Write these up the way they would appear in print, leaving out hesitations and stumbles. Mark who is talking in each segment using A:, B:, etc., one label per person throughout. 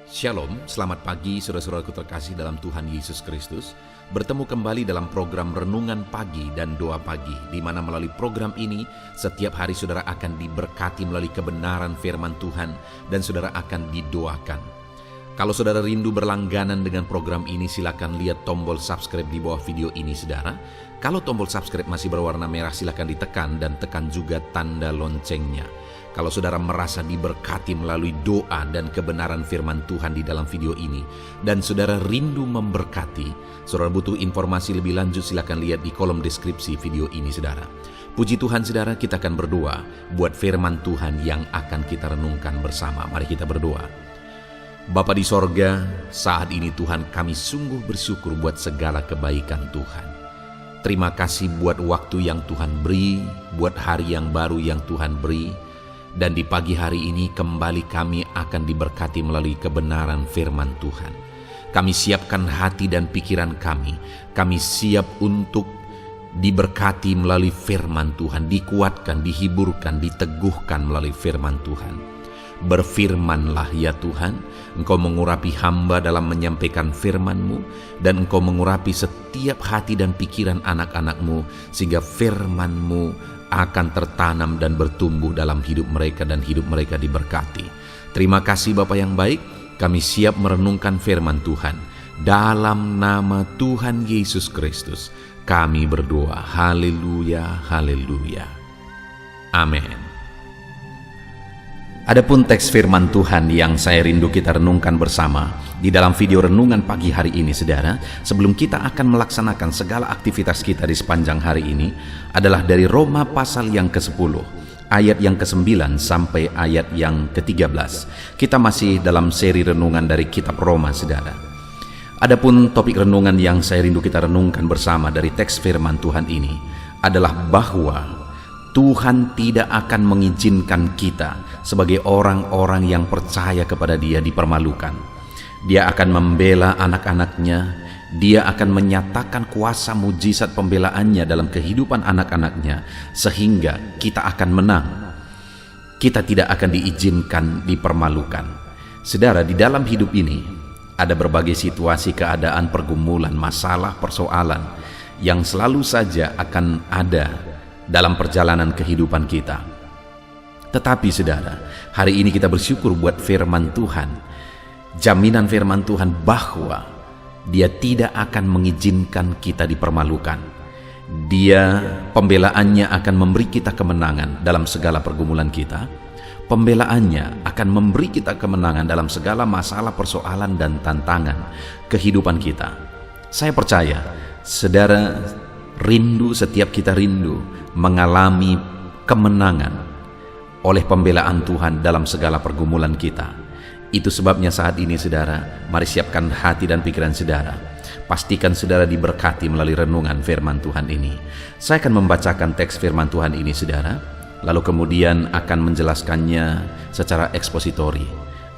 A: Shalom, selamat pagi saudara-saudaraku terkasih dalam Tuhan Yesus Kristus. Bertemu kembali dalam program Renungan Pagi dan Doa Pagi, di mana melalui program ini setiap hari saudara akan diberkati melalui kebenaran firman Tuhan dan saudara akan didoakan. Kalau saudara rindu berlangganan dengan program ini, silakan lihat tombol subscribe di bawah video ini saudara. Kalau tombol subscribe masih berwarna merah, silakan ditekan dan tekan juga tanda loncengnya. Kalau saudara merasa diberkati melalui doa dan kebenaran firman Tuhan di dalam video ini, dan saudara rindu memberkati, saudara butuh informasi lebih lanjut, silakan lihat di kolom deskripsi video ini saudara. Puji Tuhan saudara, kita akan berdoa buat firman Tuhan yang akan kita renungkan bersama. Mari kita berdoa. Bapa di sorga, saat ini Tuhan kami sungguh bersyukur buat segala kebaikan Tuhan. Terima kasih buat waktu yang Tuhan beri, buat hari yang baru yang Tuhan beri. Dan di pagi hari ini kembali kami akan diberkati melalui kebenaran firman Tuhan. Kami siapkan hati dan pikiran kami. Kami siap untuk diberkati melalui firman Tuhan, dikuatkan, dihiburkan, diteguhkan melalui firman Tuhan. Berfirmanlah ya Tuhan, Engkau mengurapi hamba dalam menyampaikan firman-Mu, dan Engkau mengurapi setiap hati dan pikiran anak-anak-Mu, sehingga firman-Mu akan tertanam dan bertumbuh dalam hidup mereka dan hidup mereka diberkati. Terima kasih Bapa yang baik, kami siap merenungkan firman Tuhan. Dalam nama Tuhan Yesus Kristus, kami berdoa. Haleluya, haleluya. Amin. Adapun teks firman Tuhan yang saya rindu kita renungkan bersama di dalam video renungan pagi hari ini saudara, sebelum kita akan melaksanakan segala aktivitas kita di sepanjang hari ini, adalah dari Roma pasal yang ke-10 ayat yang ke-9 sampai ayat yang ke-13. Kita masih dalam seri renungan dari kitab Roma saudara. Adapun topik renungan yang saya rindu kita renungkan bersama dari teks firman Tuhan ini adalah bahwa Tuhan tidak akan mengizinkan kita sebagai orang-orang yang percaya kepada Dia dipermalukan. Dia akan membela anak-anaknya. Dia akan menyatakan kuasa mujizat pembelaannya dalam kehidupan anak-anaknya, sehingga kita akan menang. Kita tidak akan diizinkan dipermalukan. Saudara, di dalam hidup ini ada berbagai situasi, keadaan, pergumulan, masalah, persoalan yang selalu saja akan ada dalam perjalanan kehidupan kita. Tetapi saudara, hari ini kita bersyukur buat firman Tuhan. Jaminan firman Tuhan bahwa Dia tidak akan mengizinkan kita dipermalukan. Dia, pembelaannya akan memberi kita kemenangan dalam segala pergumulan kita. Pembelaannya akan memberi kita kemenangan dalam segala masalah, persoalan, dan tantangan kehidupan kita. Saya percaya, saudara rindu, setiap kita rindu mengalami kemenangan oleh pembelaan Tuhan dalam segala pergumulan kita. Itu sebabnya saat ini saudara, mari siapkan hati dan pikiran saudara. Pastikan saudara diberkati melalui renungan firman Tuhan ini. Saya akan membacakan teks firman Tuhan ini saudara, lalu kemudian akan menjelaskannya secara ekspositori.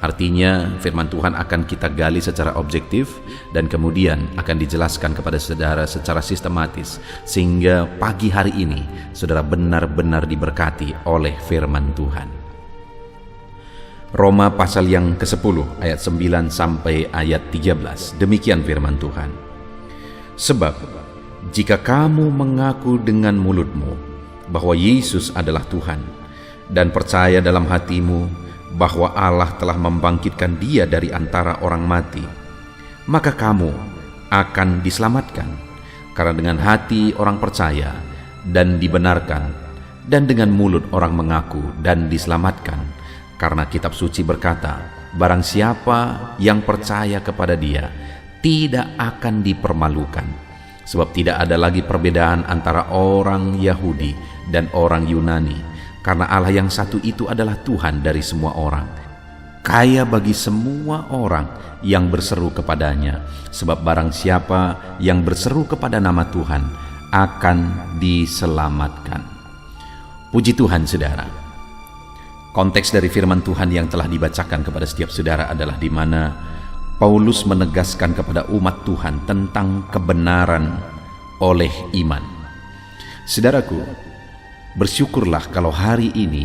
A: Artinya firman Tuhan akan kita gali secara objektif dan kemudian akan dijelaskan kepada saudara secara sistematis, sehingga pagi hari ini saudara benar-benar diberkati oleh firman Tuhan. Roma pasal yang ke-10 ayat 9 sampai ayat 13. Demikian firman Tuhan. Sebab jika kamu mengaku dengan mulutmu bahwa Yesus adalah Tuhan, dan percaya dalam hatimu bahwa Allah telah membangkitkan Dia dari antara orang mati, maka kamu akan diselamatkan. Karena dengan hati orang percaya dan dibenarkan, dan dengan mulut orang mengaku dan diselamatkan. Karena kitab suci berkata, barang siapa yang percaya kepada Dia tidak akan dipermalukan. Sebab tidak ada lagi perbedaan antara orang Yahudi dan orang Yunani, karena Allah yang satu itu adalah Tuhan dari semua orang, kaya bagi semua orang yang berseru kepadanya. Sebab barang siapa yang berseru kepada nama Tuhan akan diselamatkan. Puji Tuhan saudara. Konteks dari firman Tuhan yang telah dibacakan kepada setiap saudara adalah di mana Paulus menegaskan kepada umat Tuhan tentang kebenaran oleh iman. Saudaraku, bersyukurlah kalau hari ini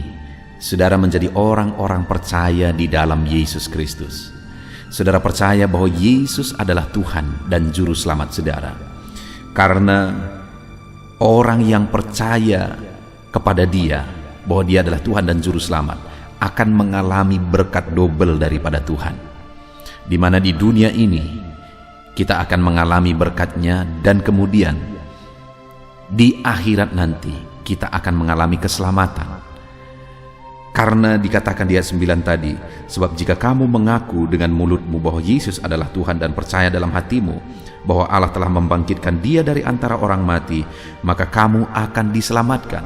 A: saudara menjadi orang-orang percaya di dalam Yesus Kristus. saudara percaya bahwa Yesus adalah Tuhan dan Juru Selamat saudara. Karena orang yang percaya kepada Dia, bahwa Dia adalah Tuhan dan Juru Selamat, akan mengalami berkat double daripada Tuhan. Di mana di dunia ini kita akan mengalami berkat-Nya, dan kemudian di akhirat nanti kita akan mengalami keselamatan. Karena dikatakan di ayat 9 tadi, sebab jika kamu mengaku dengan mulutmu bahwa Yesus adalah Tuhan dan percaya dalam hatimu bahwa Allah telah membangkitkan Dia dari antara orang mati, maka kamu akan diselamatkan.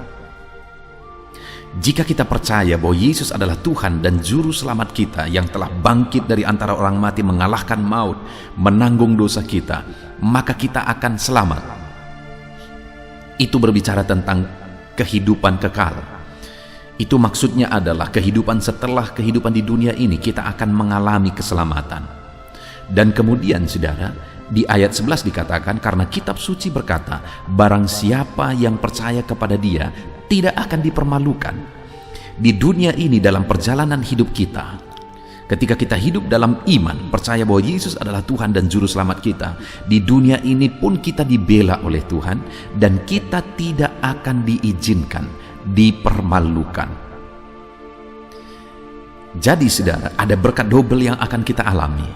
A: Jika kita percaya bahwa Yesus adalah Tuhan dan Juru Selamat kita yang telah bangkit dari antara orang mati, mengalahkan maut, menanggung dosa kita, maka kita akan selamat. Itu berbicara tentang kehidupan kekal. Itu maksudnya adalah kehidupan setelah kehidupan di dunia ini kita akan mengalami keselamatan. Dan kemudian saudara, di ayat 11 dikatakan, karena kitab suci berkata, barang siapa yang percaya kepada Dia tidak akan dipermalukan. Di dunia ini dalam perjalanan hidup kita, ketika kita hidup dalam iman, percaya bahwa Yesus adalah Tuhan dan Juru Selamat kita, di dunia ini pun kita dibela oleh Tuhan, dan kita tidak akan diizinkan dipermalukan. Jadi saudara, ada berkat double yang akan kita alami.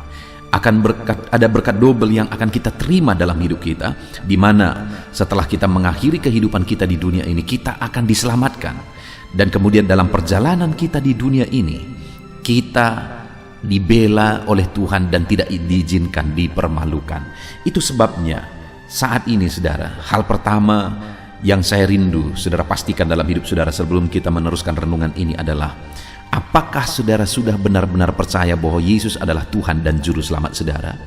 A: Ada berkat double yang akan kita terima dalam hidup kita, di mana setelah kita mengakhiri kehidupan kita di dunia ini, kita akan diselamatkan. Dan kemudian dalam perjalanan kita di dunia ini, kita dibela oleh Tuhan dan tidak diizinkan dipermalukan. Itu sebabnya saat ini saudara, hal pertama yang saya rindu saudara pastikan dalam hidup saudara sebelum kita meneruskan renungan ini adalah, apakah saudara sudah benar-benar percaya bahwa Yesus adalah Tuhan dan Juru Selamat saudara?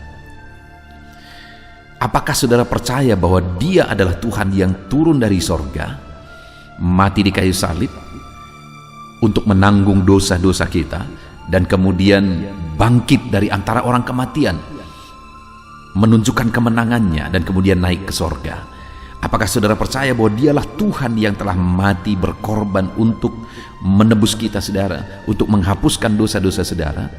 A: Apakah saudara percaya bahwa Dia adalah Tuhan yang turun dari sorga, mati di kayu salib untuk menanggung dosa-dosa kita, dan kemudian bangkit dari antara orang kematian, menunjukkan kemenangannya, dan kemudian naik ke sorga? Apakah saudara percaya bahwa Dialah Tuhan yang telah mati berkorban untuk menebus kita saudara, untuk menghapuskan dosa-dosa saudara?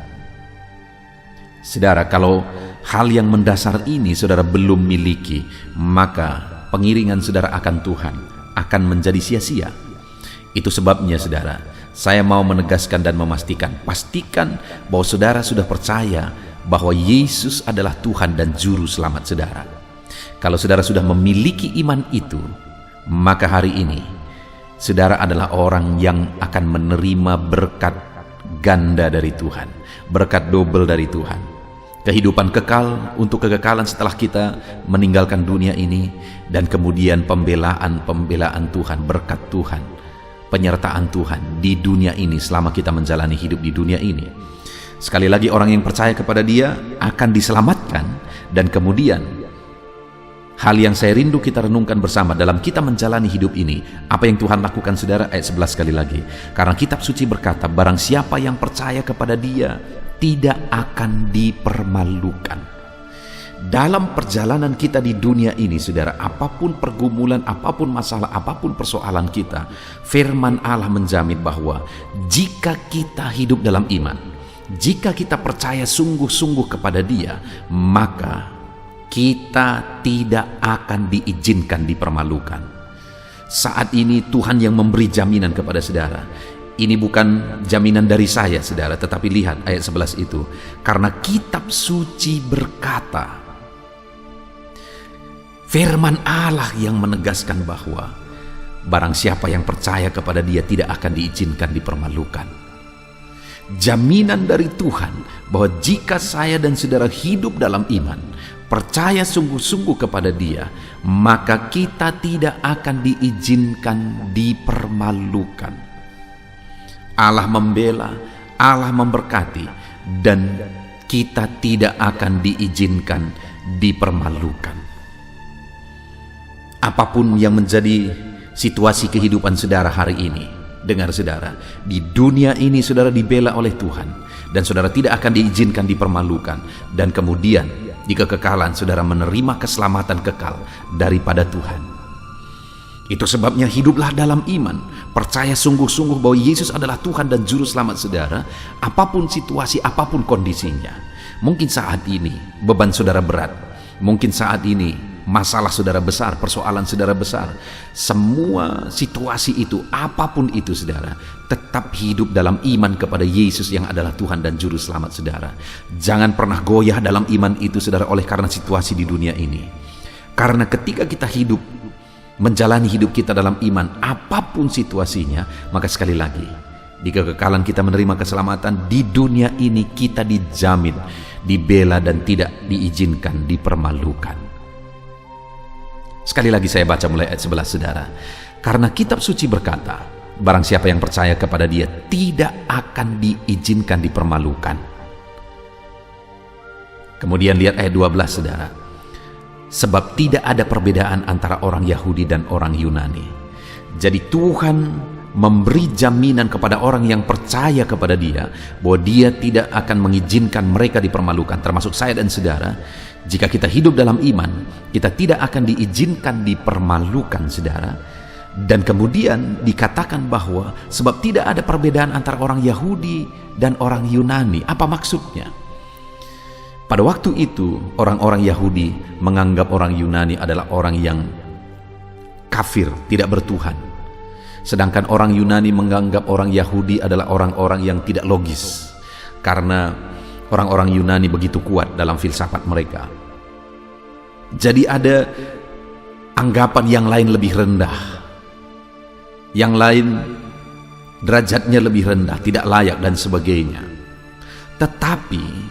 A: Saudara, kalau hal yang mendasar ini saudara belum miliki, maka pengiringan saudara akan Tuhan akan menjadi sia-sia. Itu sebabnya saudara, saya mau menegaskan dan memastikan, pastikan bahwa saudara sudah percaya bahwa Yesus adalah Tuhan dan Juru Selamat saudara. Kalau saudara sudah memiliki iman itu, maka hari ini saudara adalah orang yang akan menerima berkat ganda dari Tuhan, berkat double dari Tuhan. Kehidupan kekal untuk kekekalan setelah kita meninggalkan dunia ini, dan kemudian pembelaan Tuhan, berkat Tuhan, penyertaan Tuhan di dunia ini selama kita menjalani hidup di dunia ini. Sekali lagi, orang yang percaya kepada Dia akan diselamatkan. Dan kemudian hal yang saya rindu kita renungkan bersama dalam kita menjalani hidup ini, apa yang Tuhan lakukan saudara? Ayat 11 sekali lagi, karena kitab suci berkata, barang siapa yang percaya kepada Dia tidak akan dipermalukan. Dalam perjalanan kita di dunia ini saudara, apapun pergumulan, apapun masalah, apapun persoalan kita, firman Allah menjamin bahwa jika kita hidup dalam iman, jika kita percaya sungguh-sungguh kepada Dia, maka kita tidak akan diizinkan dipermalukan. Saat ini Tuhan yang memberi jaminan kepada saudara. Ini bukan jaminan dari saya saudara, tetapi lihat ayat 11 itu, karena kitab suci berkata, firman Allah yang menegaskan bahwa barang siapa yang percaya kepada Dia tidak akan diizinkan dipermalukan. Jaminan dari Tuhan bahwa jika saya dan saudara hidup dalam iman, percaya sungguh-sungguh kepada Dia, maka kita tidak akan diizinkan dipermalukan. Allah membela, Allah memberkati, dan kita tidak akan diizinkan dipermalukan. Apapun yang menjadi situasi kehidupan saudara hari ini, dengar saudara, di dunia ini saudara dibela oleh Tuhan, dan saudara tidak akan diizinkan dipermalukan. Dan kemudian di kekekalan saudara menerima keselamatan kekal daripada Tuhan. Itu sebabnya hiduplah dalam iman, percaya sungguh-sungguh bahwa Yesus adalah Tuhan dan Juru Selamat saudara, apapun situasi, apapun kondisinya. Mungkin saat ini beban saudara berat, mungkin saat ini masalah saudara besar, persoalan saudara besar. Semua situasi itu, apapun itu saudara, tetap hidup dalam iman kepada Yesus yang adalah Tuhan dan Juru Selamat saudara. Jangan pernah goyah dalam iman itu saudara oleh karena situasi di dunia ini. Karena ketika kita hidup, menjalani hidup kita dalam iman, apapun situasinya, maka sekali lagi, di kekekalan kita menerima keselamatan, di dunia ini kita dijamin, dibela dan tidak diizinkan dipermalukan. Sekali lagi saya baca mulai ayat 11 saudara. Karena kitab suci berkata, barang siapa yang percaya kepada Dia tidak akan diizinkan dipermalukan. Kemudian lihat ayat 12 saudara. Sebab tidak ada perbedaan antara orang Yahudi dan orang Yunani. Jadi Tuhan memberi jaminan kepada orang yang percaya kepada Dia bahwa Dia tidak akan mengizinkan mereka dipermalukan, termasuk saya dan saudara. Jika kita hidup dalam iman, kita tidak akan diizinkan dipermalukan saudara. Dan kemudian dikatakan bahwa sebab tidak ada perbedaan antara orang Yahudi dan orang Yunani. Apa maksudnya? Pada waktu itu orang-orang Yahudi menganggap orang Yunani adalah orang yang kafir, tidak bertuhan. Sedangkan orang Yunani menganggap orang Yahudi adalah orang-orang yang tidak logis. Karena orang-orang Yunani begitu kuat dalam filsafat mereka. Jadi ada anggapan yang lain lebih rendah. Yang lain derajatnya lebih rendah, tidak layak dan sebagainya. Tetapi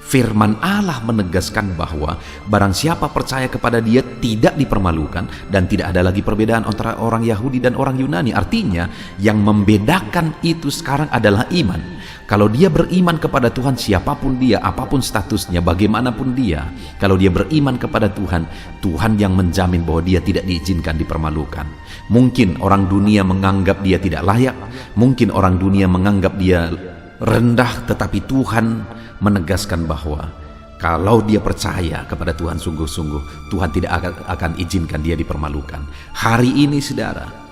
A: firman Allah menegaskan bahwa barang siapa percaya kepada Dia tidak dipermalukan dan tidak ada lagi perbedaan antara orang Yahudi dan orang Yunani. Artinya yang membedakan itu sekarang adalah iman. Kalau dia beriman kepada Tuhan, siapapun dia, apapun statusnya, bagaimanapun dia, kalau dia beriman kepada Tuhan, Tuhan yang menjamin bahwa dia tidak diizinkan dipermalukan. Mungkin orang dunia menganggap dia tidak layak, mungkin orang dunia menganggap dia rendah, tetapi Tuhan menegaskan bahwa kalau dia percaya kepada Tuhan sungguh-sungguh, Tuhan tidak akan izinkan dia dipermalukan. Hari ini saudara,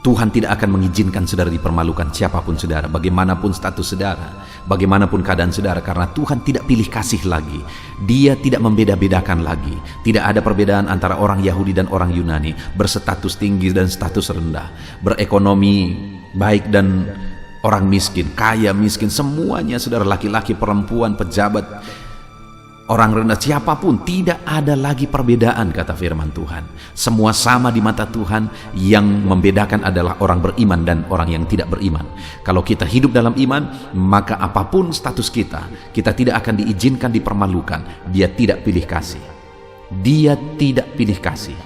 A: Tuhan tidak akan mengizinkan saudara dipermalukan, siapapun saudara, bagaimanapun status saudara, bagaimanapun keadaan saudara, karena Tuhan tidak pilih kasih lagi. Dia tidak membeda-bedakan lagi. Tidak ada perbedaan antara orang Yahudi dan orang Yunani, berstatus tinggi dan status rendah, berekonomi baik dan orang miskin, kaya miskin, semuanya saudara, laki-laki, perempuan, pejabat, orang rendah, siapapun, tidak ada lagi perbedaan kata firman Tuhan. Semua sama di mata Tuhan. Yang membedakan adalah orang beriman dan orang yang tidak beriman. Kalau kita hidup dalam iman, maka apapun status kita, kita tidak akan diizinkan dipermalukan. Dia tidak pilih kasih. Dia tidak pilih kasih.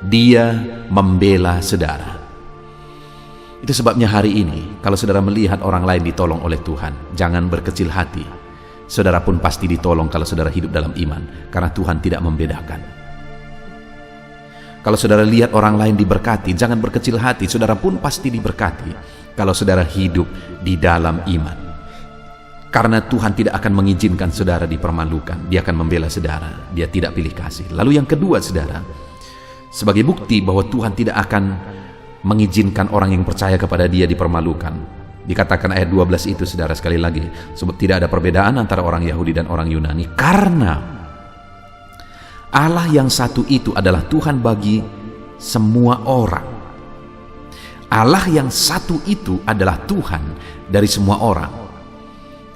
A: Dia membela saudara. Itu sebabnya hari ini, kalau saudara melihat orang lain ditolong oleh Tuhan, jangan berkecil hati. Saudara pun pasti ditolong kalau saudara hidup dalam iman, karena Tuhan tidak membedakan. Kalau saudara lihat orang lain diberkati, jangan berkecil hati. Saudara pun pasti diberkati kalau saudara hidup di dalam iman. Karena Tuhan tidak akan mengizinkan saudara dipermalukan. Dia akan membela saudara. Dia tidak pilih kasih. Lalu yang kedua saudara, sebagai bukti bahwa Tuhan tidak akan mengizinkan orang yang percaya kepada Dia dipermalukan, dikatakan ayat 12 itu saudara, sekali lagi, sebab tidak ada perbedaan antara orang Yahudi dan orang Yunani, karena Allah yang satu itu adalah Tuhan bagi semua orang. Allah yang satu itu adalah Tuhan dari semua orang.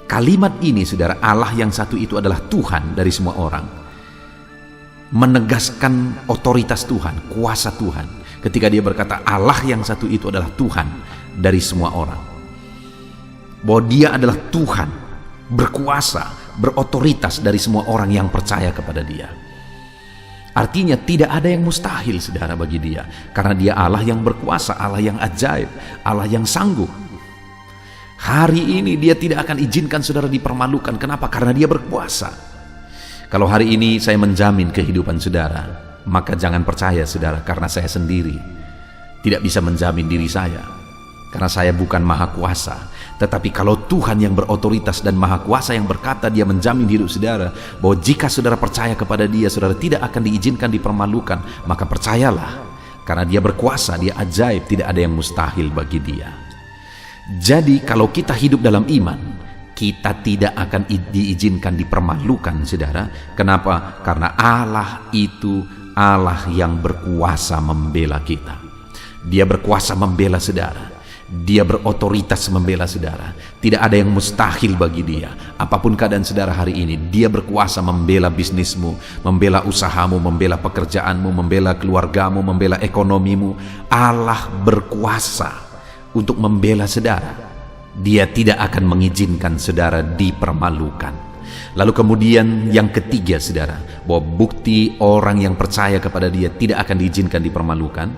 A: Kalimat ini saudara, Allah yang satu itu adalah Tuhan dari semua orang, menegaskan otoritas Tuhan, kuasa Tuhan. Ketika dia berkata Allah yang satu itu adalah Tuhan dari semua orang, bahwa Dia adalah Tuhan, berkuasa, berotoritas dari semua orang yang percaya kepada Dia. Artinya tidak ada yang mustahil saudara bagi Dia, karena Dia Allah yang berkuasa, Allah yang ajaib, Allah yang sanggup. Hari ini Dia tidak akan izinkan saudara dipermalukan. Kenapa? Karena Dia berkuasa. Kalau hari ini saya menjamin kehidupan saudara, maka jangan percaya saudara, karena saya sendiri tidak bisa menjamin diri saya, karena saya bukan maha kuasa. Tetapi kalau Tuhan yang berotoritas dan maha kuasa yang berkata, Dia menjamin hidup saudara, bahwa jika saudara percaya kepada Dia, saudara tidak akan diizinkan dipermalukan, maka percayalah, Karena dia berkuasa, dia ajaib, tidak ada yang mustahil bagi dia. Jadi kalau kita hidup dalam iman, kita tidak akan diizinkan dipermalukan, saudara. Kenapa? Karena Allah itu Allah yang berkuasa membela kita. Dia berkuasa membela saudara. Dia berotoritas membela saudara. Tidak ada yang mustahil bagi dia. Apapun keadaan saudara hari ini, dia berkuasa membela bisnismu, membela usahamu, membela pekerjaanmu, membela keluargamu, membela ekonomimu. Allah berkuasa untuk membela saudara. Dia tidak akan mengizinkan saudara dipermalukan. Lalu kemudian yang ketiga, saudara, bahwa bukti orang yang percaya kepada dia tidak akan diizinkan dipermalukan.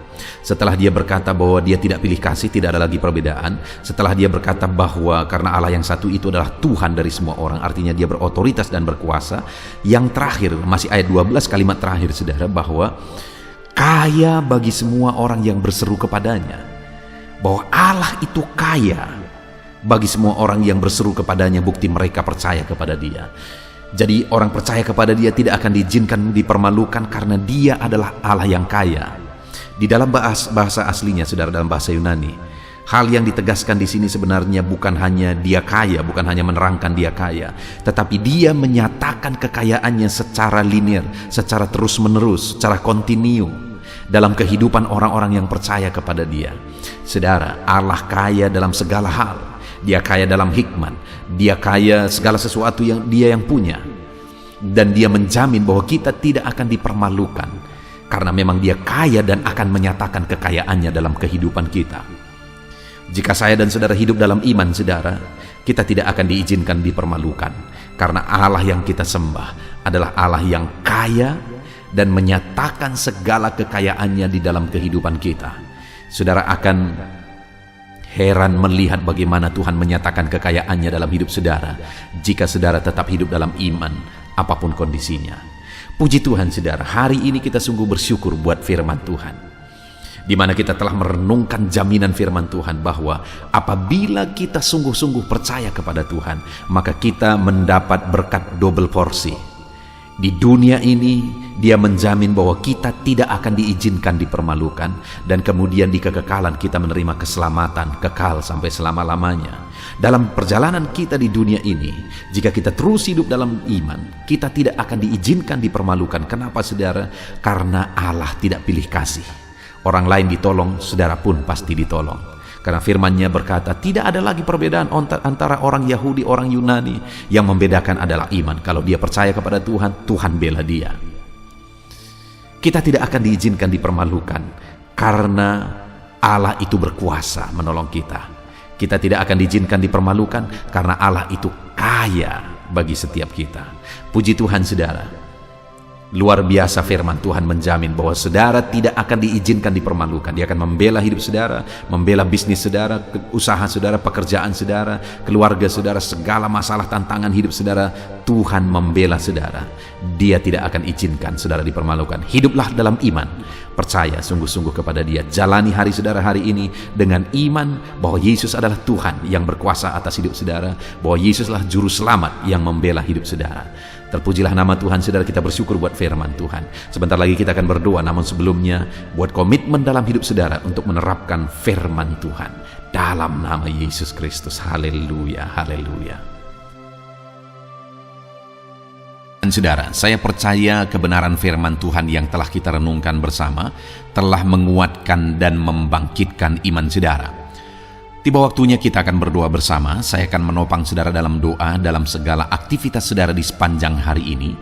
A: Setelah dia berkata bahwa dia tidak pilih kasih, tidak ada lagi perbedaan. Setelah dia berkata bahwa karena Allah yang satu itu adalah Tuhan dari semua orang, artinya dia berotoritas dan berkuasa. Yang terakhir, masih ayat 12 kalimat terakhir, saudara, bahwa kaya bagi semua orang yang berseru kepadanya. Bahwa Allah itu kaya bagi semua orang yang berseru kepadanya, bukti mereka percaya kepada dia. Jadi orang percaya kepada dia tidak akan diizinkan dipermalukan karena dia adalah Allah yang kaya. Di dalam bahasa aslinya, saudara, dalam bahasa Yunani, hal yang ditegaskan di sini sebenarnya bukan hanya dia kaya, bukan hanya menerangkan dia kaya, tetapi dia menyatakan kekayaannya secara linear, secara terus-menerus, secara kontinu dalam kehidupan orang-orang yang percaya kepada dia. Saudara, Allah kaya dalam segala hal. Dia kaya dalam hikmat, dia kaya segala sesuatu yang dia yang punya. Dan dia menjamin bahwa kita tidak akan dipermalukan karena memang dia kaya dan akan menyatakan kekayaannya dalam kehidupan kita. Jika saya dan saudara hidup dalam iman, saudara, kita tidak akan diizinkan dipermalukan karena Allah yang kita sembah adalah Allah yang kaya dan menyatakan segala kekayaannya di dalam kehidupan kita. Saudara akan heran melihat bagaimana Tuhan menyatakan kekayaannya dalam hidup saudara jika saudara tetap hidup dalam iman apapun kondisinya. Puji Tuhan, saudara, hari ini kita sungguh bersyukur buat firman Tuhan, di mana kita telah merenungkan jaminan firman Tuhan bahwa apabila kita sungguh-sungguh percaya kepada Tuhan, maka kita mendapat berkat double porsi. Di dunia ini dia menjamin bahwa kita tidak akan diizinkan dipermalukan, dan kemudian di kekekalan kita menerima keselamatan kekal sampai selama-lamanya. Dalam perjalanan kita di dunia ini, jika kita terus hidup dalam iman, kita tidak akan diizinkan dipermalukan. Kenapa, saudara? Karena Allah tidak pilih kasih. Orang lain ditolong, saudara pun pasti ditolong. Karena firman-Nya berkata, tidak ada lagi perbedaan antara orang Yahudi, orang Yunani. Yang membedakan adalah iman. Kalau dia percaya kepada Tuhan, Tuhan bela dia. Kita tidak akan diizinkan dipermalukan karena Allah itu berkuasa menolong kita. Kita tidak akan diizinkan dipermalukan karena Allah itu kaya bagi setiap kita. Puji Tuhan, saudara. Luar biasa firman Tuhan menjamin bahwa saudara tidak akan diizinkan dipermalukan. Dia akan membela hidup saudara, membela bisnis saudara, usaha saudara, pekerjaan saudara, keluarga saudara, segala masalah tantangan hidup saudara. Tuhan membela saudara. Dia tidak akan izinkan saudara dipermalukan. Hiduplah dalam iman, percaya sungguh-sungguh kepada Dia. Jalani hari saudara hari ini dengan iman bahwa Yesus adalah Tuhan yang berkuasa atas hidup saudara, bahwa Yesuslah juru selamat yang membela hidup saudara. Terpujilah nama Tuhan, saudara. Kita bersyukur buat firman Tuhan. Sebentar lagi kita akan berdoa, namun sebelumnya buat komitmen dalam hidup saudara untuk menerapkan firman Tuhan dalam nama Yesus Kristus. Haleluya, haleluya. Dan saudara, saya percaya kebenaran firman Tuhan yang telah kita renungkan bersama telah menguatkan dan membangkitkan iman saudara. Tiba waktunya kita akan berdoa bersama. Saya akan menopang saudara dalam doa dalam segala aktivitas saudara di sepanjang hari ini,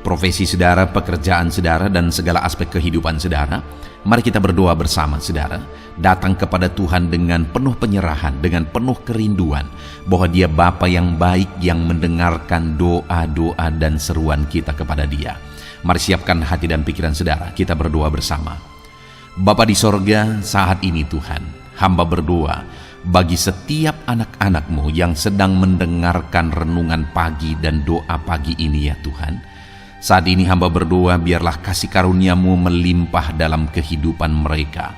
A: profesi saudara, pekerjaan saudara, dan segala aspek kehidupan saudara. Mari kita berdoa bersama, saudara. Datang kepada Tuhan dengan penuh penyerahan, dengan penuh kerinduan bahwa Dia Bapa yang baik yang mendengarkan doa-doa dan seruan kita kepada Dia. Mari siapkan hati dan pikiran saudara. Kita berdoa bersama. Bapa di sorga, saat ini Tuhan, hamba berdoa bagi setiap anak-anak-Mu yang sedang mendengarkan renungan pagi dan doa pagi ini ya Tuhan. Saat ini hamba berdoa biarlah kasih karunia-Mu melimpah dalam kehidupan mereka.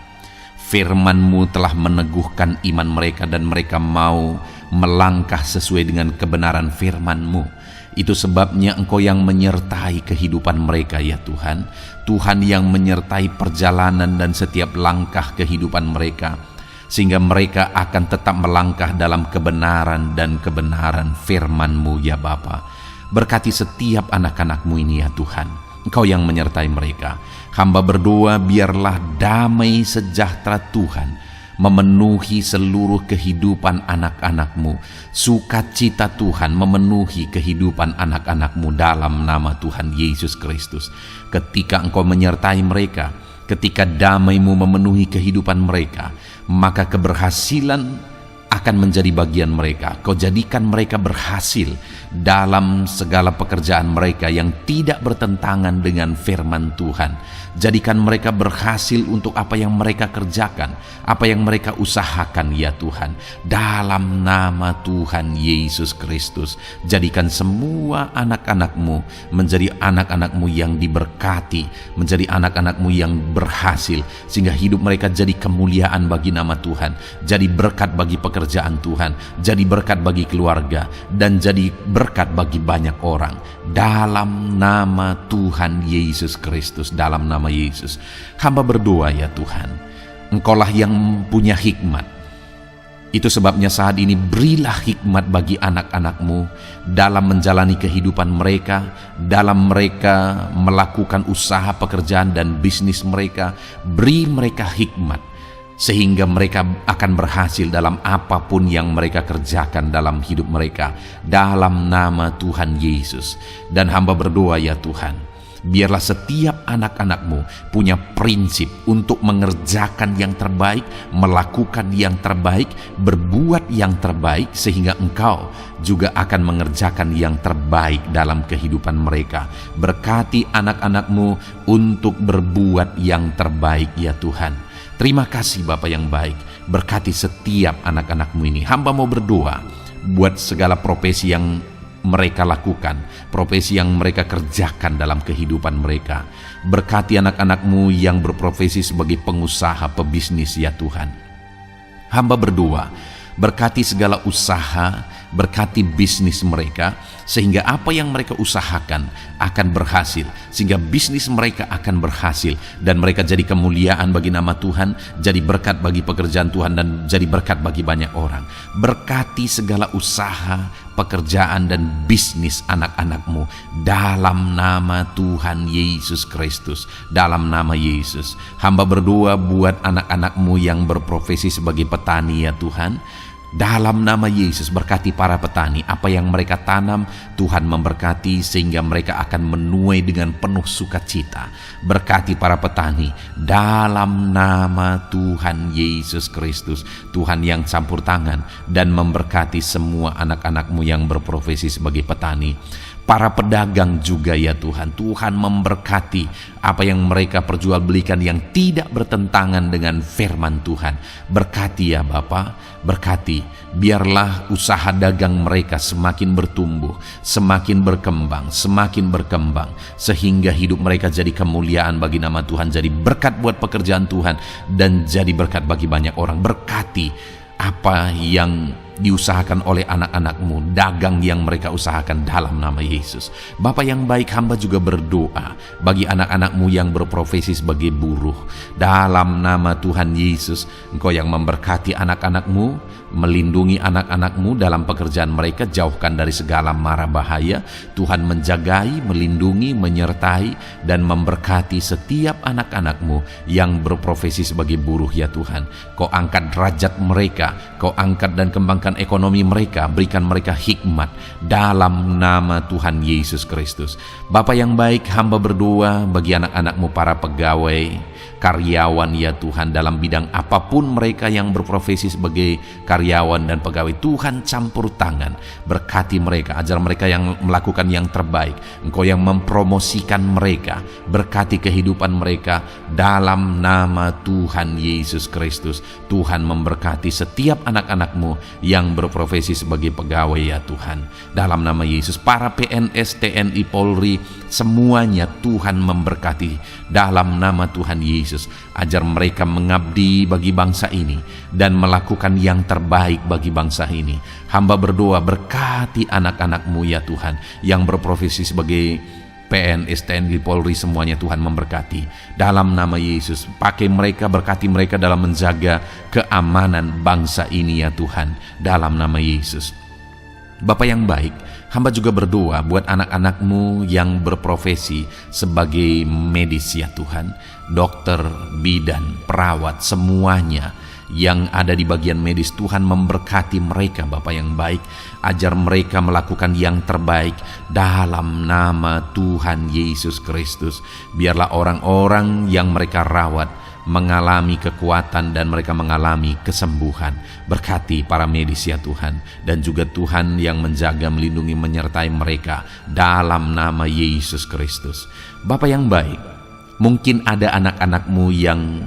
A: Firman-Mu telah meneguhkan iman mereka dan mereka mau melangkah sesuai dengan kebenaran firman-Mu. Itu sebabnya Engkau yang menyertai kehidupan mereka ya Tuhan. Tuhan yang menyertai perjalanan dan setiap langkah kehidupan mereka, sehingga mereka akan tetap melangkah dalam kebenaran dan kebenaran firman-Mu ya Bapa. Berkati setiap anak-anak-Mu ini ya Tuhan. Engkau yang menyertai mereka. Hamba berdoa biarlah damai sejahtera Tuhan memenuhi seluruh kehidupan anak-anak-Mu. Sukacita Tuhan memenuhi kehidupan anak-anak-Mu dalam nama Tuhan Yesus Kristus. Ketika Engkau menyertai mereka, ketika damai-Mu memenuhi kehidupan mereka, maka keberhasilan akan menjadi bagian mereka. Kau jadikan mereka berhasil dalam segala pekerjaan mereka yang tidak bertentangan dengan firman Tuhan. Jadikan mereka berhasil untuk apa yang mereka kerjakan, apa yang mereka usahakan ya Tuhan. Dalam nama Tuhan Yesus Kristus, jadikan semua anak-anak-Mu menjadi anak-anak-Mu yang diberkati, menjadi anak-anak-Mu yang berhasil, sehingga hidup mereka jadi kemuliaan bagi nama Tuhan, jadi berkat bagi pekerjaan Tuhan, jadi berkat bagi keluarga, dan jadi berkat bagi banyak orang. Dalam nama Tuhan Yesus Kristus, dalam nama Yesus, hamba berdoa ya Tuhan, Engkaulah yang punya hikmat. Itu sebabnya saat ini berilah hikmat bagi anak-anak-Mu dalam menjalani kehidupan mereka, dalam mereka melakukan usaha pekerjaan dan bisnis mereka. Beri mereka hikmat sehingga mereka akan berhasil dalam apapun yang mereka kerjakan dalam hidup mereka, dalam nama Tuhan Yesus. Dan hamba berdoa ya Tuhan, biarlah setiap anak-anak-Mu punya prinsip untuk mengerjakan yang terbaik, melakukan yang terbaik, berbuat yang terbaik, sehingga Engkau juga akan mengerjakan yang terbaik dalam kehidupan mereka. Berkati anak-anak-Mu untuk berbuat yang terbaik ya Tuhan. Terima kasih Bapa yang baik, berkati setiap anak-anak-Mu ini. Hamba mau berdoa buat segala profesi yang mereka lakukan, profesi yang mereka kerjakan dalam kehidupan mereka. Berkati anak-anak-Mu yang berprofesi sebagai pengusaha, pebisnis ya Tuhan. Hamba berdoa, berkati segala usaha, berkati bisnis mereka, sehingga apa yang mereka usahakan akan berhasil, sehingga bisnis mereka akan berhasil, dan mereka jadi kemuliaan bagi nama Tuhan, jadi berkat bagi pekerjaan Tuhan, dan jadi berkat bagi banyak orang. Berkati segala usaha, pekerjaan, dan bisnis anak-anak-Mu dalam nama Tuhan Yesus Kristus, dalam nama Yesus. Hamba berdoa buat anak-anak-Mu yang berprofesi sebagai petani ya Tuhan. Dalam nama Yesus, berkati para petani. Apa yang mereka tanam, Tuhan memberkati sehingga mereka akan menuai dengan penuh sukacita. Berkati para petani dalam nama Tuhan Yesus Kristus. Tuhan yang campur tangan dan memberkati semua anak-anak-Mu yang berprofesi sebagai petani. Para pedagang juga ya Tuhan, Tuhan memberkati apa yang mereka perjualbelikan yang tidak bertentangan dengan firman Tuhan. Berkati ya Bapa, berkati, biarlah usaha dagang mereka semakin bertumbuh, semakin berkembang, sehingga hidup mereka jadi kemuliaan bagi nama Tuhan, jadi berkat buat pekerjaan Tuhan, dan jadi berkat bagi banyak orang. Berkati apa yang diusahakan oleh anak-anak-Mu, dagang yang mereka usahakan dalam nama Yesus. Bapa yang baik, hamba juga berdoa bagi anak-anak-Mu yang berprofesi sebagai buruh. Dalam nama Tuhan Yesus, Engkau yang memberkati anak-anak-Mu, melindungi anak-anak-Mu dalam pekerjaan mereka, jauhkan dari segala mara bahaya. Tuhan menjagai, melindungi, menyertai, dan memberkati setiap anak-anak-Mu yang berprofesi sebagai buruh ya Tuhan. Kau angkat derajat mereka, Kau angkat dan kembangkan ekonomi mereka, berikan mereka hikmat dalam nama Tuhan Yesus Kristus. Bapa yang baik, hamba berdoa bagi anak-anak-Mu para pegawai, karyawan ya Tuhan, dalam bidang apapun mereka yang berprofesi sebagai karyawan dan pegawai. Tuhan campur tangan, berkati mereka, ajar mereka yang melakukan yang terbaik. Engkau yang mempromosikan mereka, berkati kehidupan mereka dalam nama Tuhan Yesus Kristus. Tuhan memberkati setiap anak-anak-Mu yang yang berprofesi sebagai pegawai ya Tuhan. Dalam nama Yesus, para PNS, TNI, Polri, semuanya Tuhan memberkati. Dalam nama Tuhan Yesus, ajar mereka mengabdi bagi bangsa ini dan melakukan yang terbaik bagi bangsa ini. Hamba berdoa, berkati anak-anak-Mu ya Tuhan, yang berprofesi sebagai PNS, TNI, Polri, semuanya Tuhan memberkati. Dalam nama Yesus, pakai mereka, berkati mereka dalam menjaga keamanan bangsa ini ya Tuhan. Dalam nama Yesus. Bapa yang baik, hamba juga berdoa buat anak-anak-Mu yang berprofesi sebagai medis ya Tuhan. Dokter, bidan, perawat, semuanya yang ada di bagian medis, Tuhan memberkati mereka Bapa yang baik. Ajar mereka melakukan yang terbaik dalam nama Tuhan Yesus Kristus. Biarlah orang-orang yang mereka rawat mengalami kekuatan dan mereka mengalami kesembuhan. Berkati para medis ya Tuhan, dan juga Tuhan yang menjaga, melindungi, menyertai mereka dalam nama Yesus Kristus. Bapa yang baik, mungkin ada anak-anak-Mu yang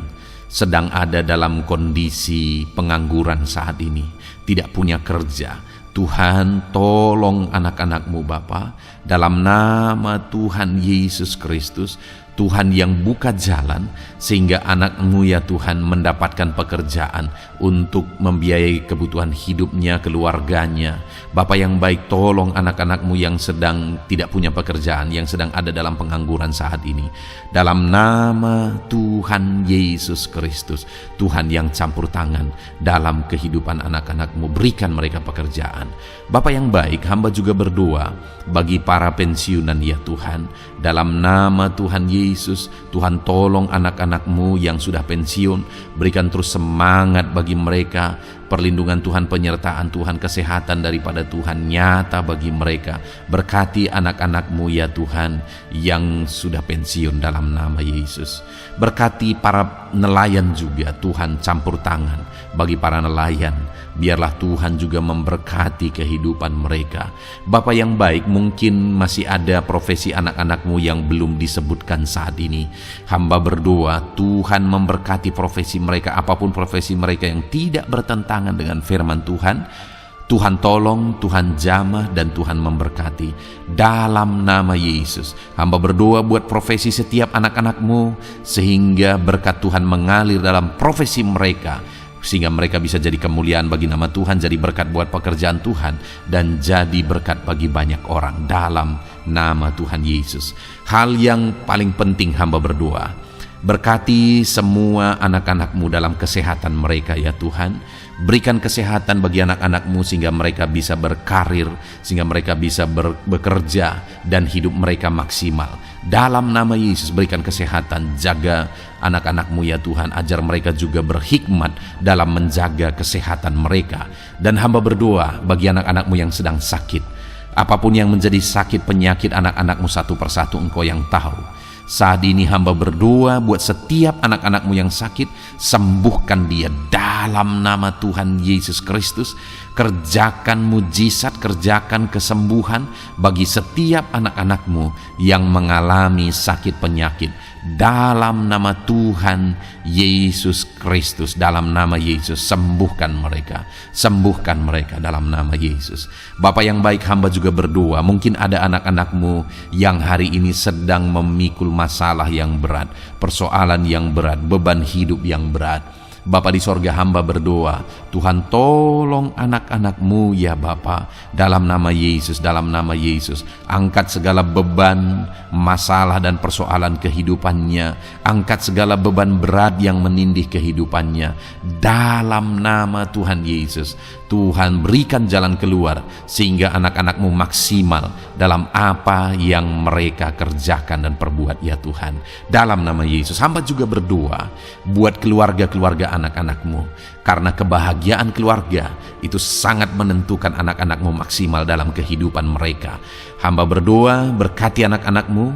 A: sedang ada dalam kondisi pengangguran saat ini, tidak punya kerja. Tuhan, tolong anak-anak-Mu Bapa, dalam nama Tuhan Yesus Kristus. Tuhan yang buka jalan sehingga anak-Mu ya Tuhan mendapatkan pekerjaan untuk membiayai kebutuhan hidupnya, keluarganya. Bapa yang baik, tolong anak-anak-Mu yang sedang tidak punya pekerjaan, yang sedang ada dalam pengangguran saat ini. Dalam nama Tuhan Yesus Kristus, Tuhan yang campur tangan dalam kehidupan anak-anak-Mu, berikan mereka pekerjaan. Bapa yang baik, hamba juga berdoa bagi para pensiunan ya Tuhan. Dalam nama Tuhan Yesus, Tuhan tolong anak-anak-Mu yang sudah pensiun, berikan terus semangat bagi mereka. Perlindungan Tuhan, penyertaan Tuhan, kesehatan daripada Tuhan nyata bagi mereka. Berkati anak-anak-Mu ya Tuhan yang sudah pensiun dalam nama Yesus. Berkati para nelayan juga, Tuhan campur tangan bagi para nelayan. Biarlah Tuhan juga memberkati kehidupan mereka. Bapa yang baik, mungkin masih ada profesi anak-anak-Mu yang belum disebutkan saat ini. Hamba berdoa Tuhan memberkati profesi mereka, apapun profesi mereka yang tidak bertentangan dengan firman Tuhan. Tuhan tolong, Tuhan jamah, dan Tuhan memberkati. Dalam nama Yesus, hamba berdoa buat profesi setiap anak-anak-Mu, sehingga berkat Tuhan mengalir dalam profesi mereka, sehingga mereka bisa jadi kemuliaan bagi nama Tuhan, jadi berkat buat pekerjaan Tuhan, dan jadi berkat bagi banyak orang dalam nama Tuhan Yesus. Hal yang paling penting hamba berdoa, berkati semua anak-anak-Mu dalam kesehatan mereka ya Tuhan. Berikan kesehatan bagi anak-anak-Mu sehingga mereka bisa berkarir, sehingga mereka bisa bekerja dan hidup mereka maksimal. Dalam nama Yesus, berikan kesehatan, jaga anak-anak-Mu ya Tuhan. Ajar mereka juga berhikmat dalam menjaga kesehatan mereka. Dan hamba berdoa bagi anak-anak-Mu yang sedang sakit. Apapun yang menjadi sakit penyakit anak-anak-Mu satu persatu, Engkau yang tahu. Saat ini hamba berdoa buat setiap anak-anak-Mu yang sakit, sembuhkan dia dalam nama Tuhan Yesus Kristus. Kerjakan mujizat, kerjakan kesembuhan bagi setiap anak-anak-Mu yang mengalami sakit penyakit. Dalam nama Tuhan Yesus Kristus, dalam nama Yesus, sembuhkan mereka dalam nama Yesus. Bapa yang baik, hamba juga berdoa, mungkin ada anak-anak-Mu yang hari ini sedang memikul masalah yang berat, persoalan yang berat, beban hidup yang berat. Bapa di sorga, hamba berdoa, Tuhan tolong anak-anak-Mu ya Bapa, dalam nama Yesus, dalam nama Yesus. Angkat segala beban, masalah dan persoalan kehidupannya. Angkat segala beban berat yang menindih kehidupannya. Dalam nama Tuhan Yesus, Tuhan berikan jalan keluar sehingga anak-anak-Mu maksimal dalam apa yang mereka kerjakan dan perbuat ya Tuhan. Dalam nama Yesus, hamba juga berdoa buat keluarga-keluarga anak-anak-Mu, karena kebahagiaan keluarga itu sangat menentukan anak-anak-Mu maksimal dalam kehidupan mereka. Hamba berdoa, berkati anak-anak-Mu,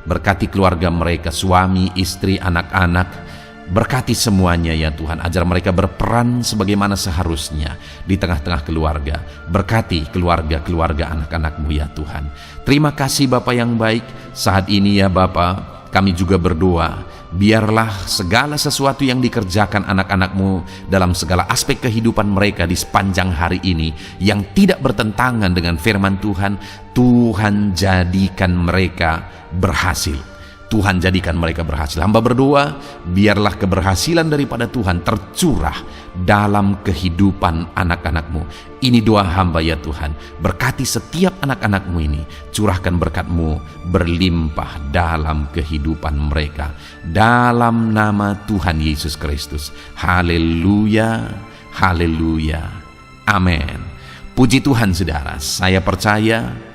A: berkati keluarga mereka, suami, istri, anak-anak. Berkati semuanya ya Tuhan, ajar mereka berperan sebagaimana seharusnya di tengah-tengah keluarga. Berkati keluarga-keluarga anak-anak-Mu ya Tuhan. Terima kasih Bapa yang baik. Saat ini ya Bapa, kami juga berdoa biarlah segala sesuatu yang dikerjakan anak-anakmu dalam segala aspek kehidupan mereka di sepanjang hari ini yang tidak bertentangan dengan firman Tuhan, Tuhan jadikan mereka berhasil. Tuhan jadikan mereka berhasil. Hamba berdoa, biarlah keberhasilan daripada Tuhan tercurah dalam kehidupan anak-anakmu. Ini doa hamba ya Tuhan. Berkati setiap anak-anakmu ini. Curahkan berkat-Mu berlimpah dalam kehidupan mereka. Dalam nama Tuhan Yesus Kristus. Haleluya, haleluya, amin. Puji Tuhan saudara, saya percaya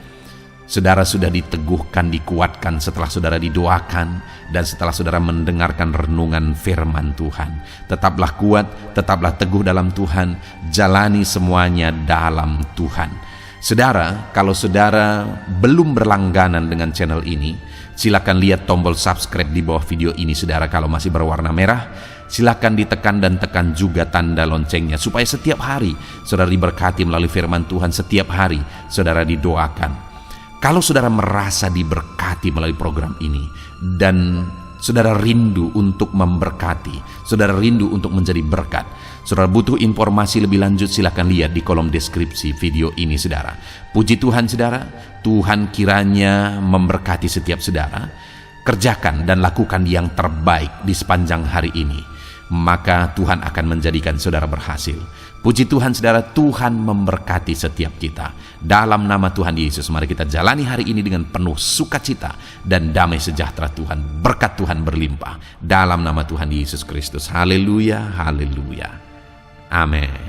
A: saudara sudah diteguhkan, dikuatkan setelah saudara didoakan dan setelah saudara mendengarkan renungan firman Tuhan. Tetaplah kuat, tetaplah teguh dalam Tuhan, jalani semuanya dalam Tuhan. Saudara, kalau saudara belum berlangganan dengan channel ini, silakan lihat tombol subscribe di bawah video ini. Saudara, kalau masih berwarna merah, silakan ditekan dan tekan juga tanda loncengnya supaya setiap hari saudara diberkati melalui firman Tuhan. Setiap hari saudara didoakan. Kalau saudara merasa diberkati melalui program ini dan saudara rindu untuk memberkati, saudara rindu untuk menjadi berkat, saudara butuh informasi lebih lanjut, silakan lihat di kolom deskripsi video ini saudara. Puji Tuhan saudara, Tuhan kiranya memberkati setiap saudara. Kerjakan dan lakukan yang terbaik di sepanjang hari ini, maka Tuhan akan menjadikan saudara berhasil. Puji Tuhan saudara, Tuhan memberkati setiap kita. Dalam nama Tuhan Yesus, mari kita jalani hari ini dengan penuh sukacita dan damai sejahtera Tuhan. Berkat Tuhan berlimpah. Dalam nama Tuhan Yesus Kristus. Haleluya, haleluya. Amin.